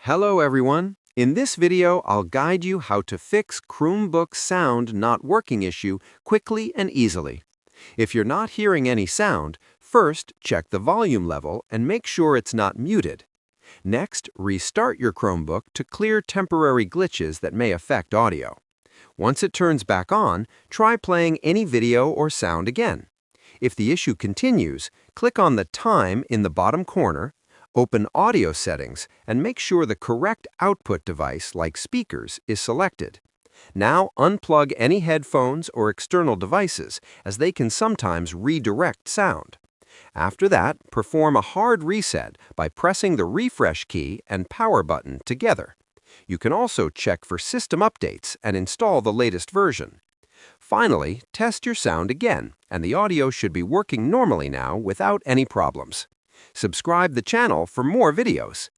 Hello everyone. In this video, I'll guide you how to fix Chromebook sound not working issue quickly and easily. If you're not hearing any sound, first check the volume level and make sure it's not muted. Next, restart your Chromebook to clear temporary glitches that may affect audio. Once it turns back on, try playing any video or sound again. If the issue continues, click on the time in the bottom corner, open Audio Settings, and make sure the correct output device, like speakers, is selected. Now unplug any headphones or external devices, as they can sometimes redirect sound. After that, perform a hard reset by pressing the refresh key and power button together. You can also check for system updates and install the latest version. Finally, test your sound again, and the audio should be working normally now without any problems. Subscribe the channel for more videos.